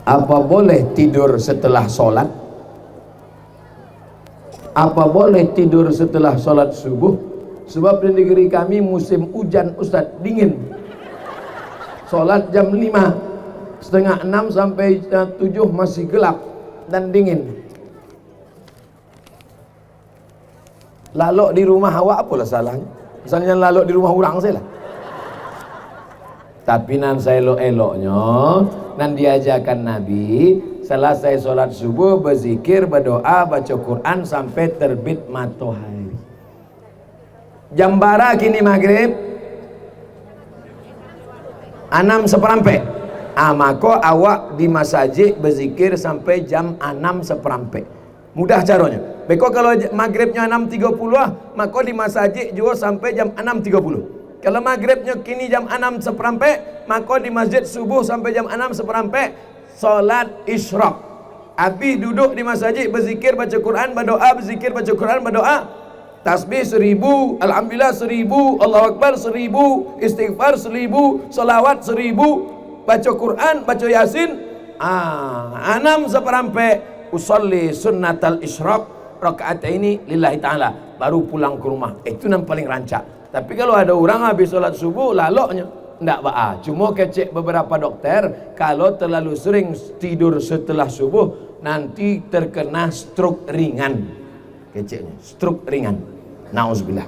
Apa boleh tidur setelah sholat? Apa boleh tidur setelah sholat subuh? Sebab di negeri kami musim hujan Ustaz, dingin. Sholat jam 5, setengah 6 sampai 7 masih gelap dan dingin. Lalok di rumah awak apalah salahnya? Misalnya lalok di rumah orang saya lah. Tapi nan saya elok-eloknya, nan diajarkan Nabi, selesai sholat subuh berzikir, berdoa, baca Quran sampai terbit matahari. Jam bara kini maghrib 6:15. Maka awak di masjid berzikir sampai jam 6:15. Mudah caranya. Beko kalau maghribnya 6:30, maka di masjid juga sampai jam 6:30. Kalau maghribnya kini jam 6:15, maka di masjid subuh sampai jam 6:15 solat isyraq. Habis duduk di masjid berzikir, baca Quran, berdoa, berzikir, baca Quran, berdoa, tasbih 1000, alhamdulillah 1000, Allahu Akbar 1000, istighfar 1000, salawat 1000, baca Quran, baca Yasin. 6:15 usolli sunnatal isyraq rakaat ini lillahi ta'ala, baru pulang ke rumah. Itu yang paling rancak. Tapi kalau ada orang habis sholat subuh laloknya ndak ba'a. Cuma kecek beberapa dokter, kalau terlalu sering tidur setelah subuh nanti terkena stroke ringan. Keceknya stroke ringan. Nauzubillah.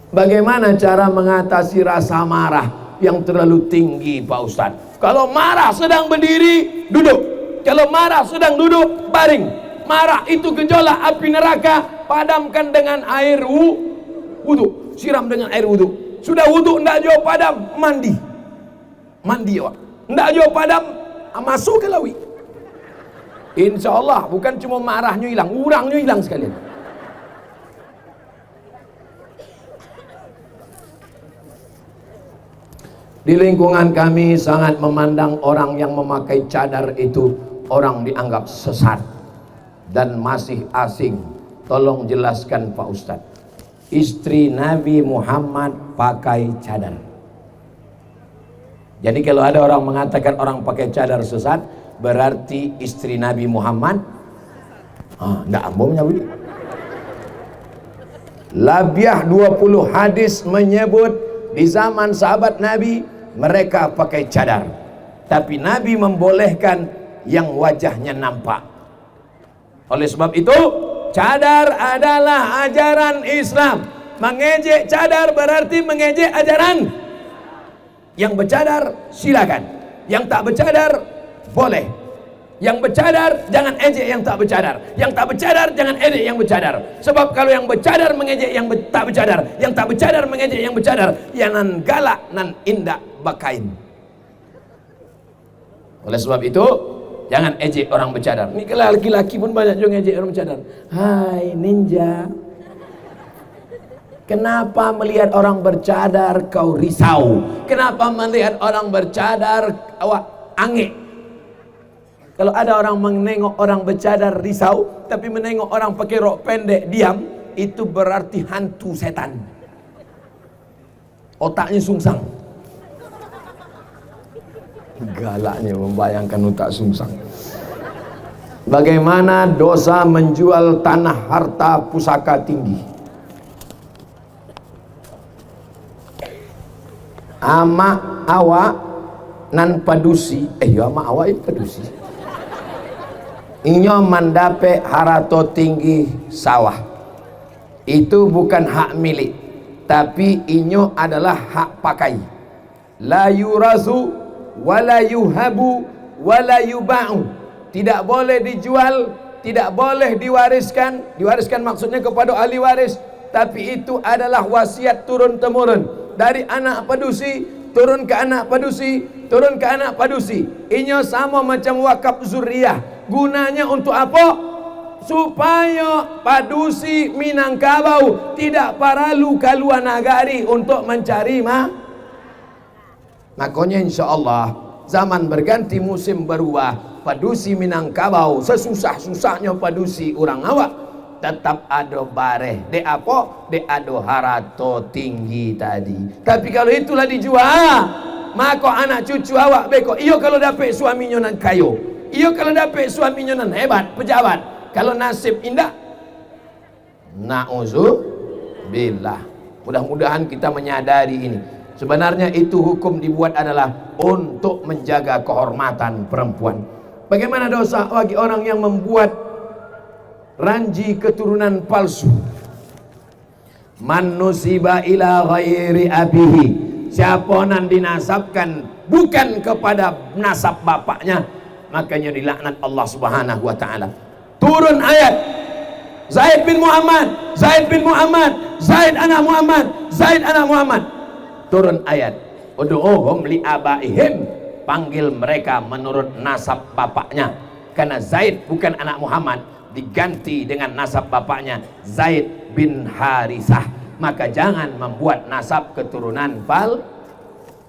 Bagaimana cara mengatasi rasa marah yang terlalu tinggi, Pak Ustadz? Kalau marah sedang berdiri, duduk. Kalau marah sedang duduk, baring. Marah itu gejolak api neraka, padamkan dengan air wudu, siram dengan air wudu. Sudah wudu ndak jauh padam, mandi awak. Ndak jauh padam, masuk ke lawi. Insya Allah bukan cuma marahnya hilang, urangnya hilang sekalian. Di lingkungan kami sangat memandang orang yang memakai cadar itu orang dianggap sesat dan masih asing. Tolong jelaskan Pak Ustadz. Istri Nabi Muhammad pakai cadar. Jadi kalau ada orang mengatakan orang pakai cadar sesat, berarti istri Nabi Muhammad enggak ambomnya begitu. Labiah 20 hadis menyebut di zaman sahabat Nabi mereka pakai cadar, tapi Nabi membolehkan yang wajahnya nampak. Oleh sebab itu cadar adalah ajaran Islam. Mengejek cadar berarti mengejek ajaran. Yang bercadar silakan, yang tak bercadar boleh. Yang bercadar jangan ejek yang tak bercadar, yang tak bercadar jangan ejek yang bercadar. Sebab kalau yang bercadar mengejek yang tak bercadar, yang tak bercadar mengejek yang bercadar, yang nan galak nan indak bakain. Oleh sebab itu jangan ejek orang bercadar. Ini kalau laki-laki pun banyak juga ngejek orang bercadar. Hai ninja, kenapa melihat orang bercadar kau risau? Kenapa melihat orang bercadar awak angin? Kalau ada orang menengok orang bercadar risau, tapi menengok orang pakai rok pendek diam, itu berarti hantu setan. Otaknya sungsang. Galaknya membayangkan otak sungsang. Bagaimana dosa menjual tanah harta pusaka tinggi? Ama awak nan padusi, ama awak itu padusi. Inyo mandape harato tinggi sawah. Itu bukan hak milik, tapi inyo adalah hak pakai. La yurazu wala yuhabu wala yuba'u. Tidak boleh dijual, tidak boleh diwariskan. Diwariskan maksudnya kepada ahli waris, tapi itu adalah wasiat turun temurun dari anak padusi turun ke anak padusi, turun ke anak padusi. Inyo sama macam wakaf zuriyah. Gunanya untuk apa? Supaya padusi Minangkabau tidak paralu kaluar nagari untuk mencari makanya insya Allah zaman berganti, musim berubah. Padusi Minangkabau sesusah-susahnya padusi orang awak tetap ada bareh. Dek apa? Dek ada harato tinggi tadi. Tapi kalau itulah dijual, maka anak cucu awak beko. Iyo kalau dapat suaminya nan kayo, iyo kalau dapat suaminya nan hebat, pejabat. Kalau nasib indah, na'udzubillah. Mudah-mudahan kita menyadari ini. Sebenarnya itu hukum dibuat adalah untuk menjaga kehormatan perempuan. Bagaimana dosa bagi orang yang membuat ranji keturunan palsu? Man nusiba ila ghairi abihi, siapa nan dinasabkan bukan kepada nasab bapaknya, makanya dilaknat Allah Subhanahu wa taala. Turun ayat, Zaid bin Muhammad, Zaid bin Muhammad, Zaid anak Muhammad, Zaid anak Muhammad. Turun ayat, ud'uhum li abaihim, panggil mereka menurut nasab bapaknya. Karena Zaid bukan anak Muhammad, diganti dengan nasab bapaknya Zaid bin Harithah. Maka jangan membuat nasab keturunan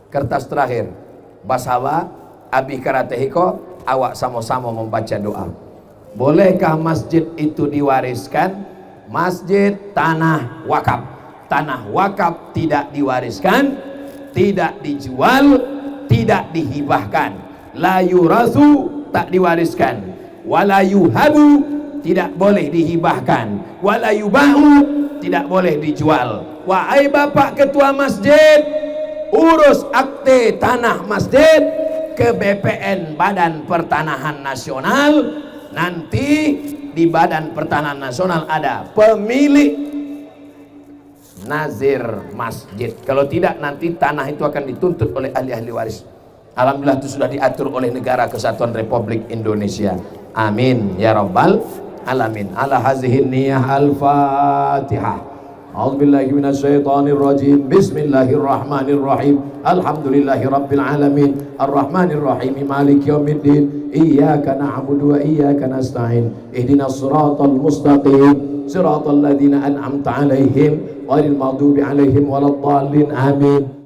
kertas terakhir basawa abi karatehiko, awak sama-sama membaca doa. Bolehkah masjid itu diwariskan? Masjid tanah wakaf. Tanah wakaf tidak diwariskan, tidak dijual, tidak dihibahkan. La yurasu, tak diwariskan. Wala yuhabu, tidak boleh dihibahkan. Wala yubahu, tidak boleh dijual. Wahai bapak ketua masjid, urus akte tanah masjid ke BPN, Badan Pertanahan Nasional. Nanti di Badan Pertanahan Nasional ada pemilik nazir masjid. Kalau tidak, nanti tanah itu akan dituntut oleh ahli-ahli waris. Alhamdulillah itu sudah diatur oleh Negara Kesatuan Republik Indonesia. Amin ya rabbal alamin. Ala hazihin niyah al-Fatihah. A'udzubillahi minasyaitonir rajim. Bismillahirrahmanirrahim. Alhamdulillahi rabbil alamin. Arrahmanir rahim. Maliki yaumiddin. Iyyaka na'budu wa iyyaka nasta'in. Ihdinas siratal mustaqim. Siratal ladzina an'amta 'alaihim ghairil maghdubi 'alaihim waladdallin. Amin.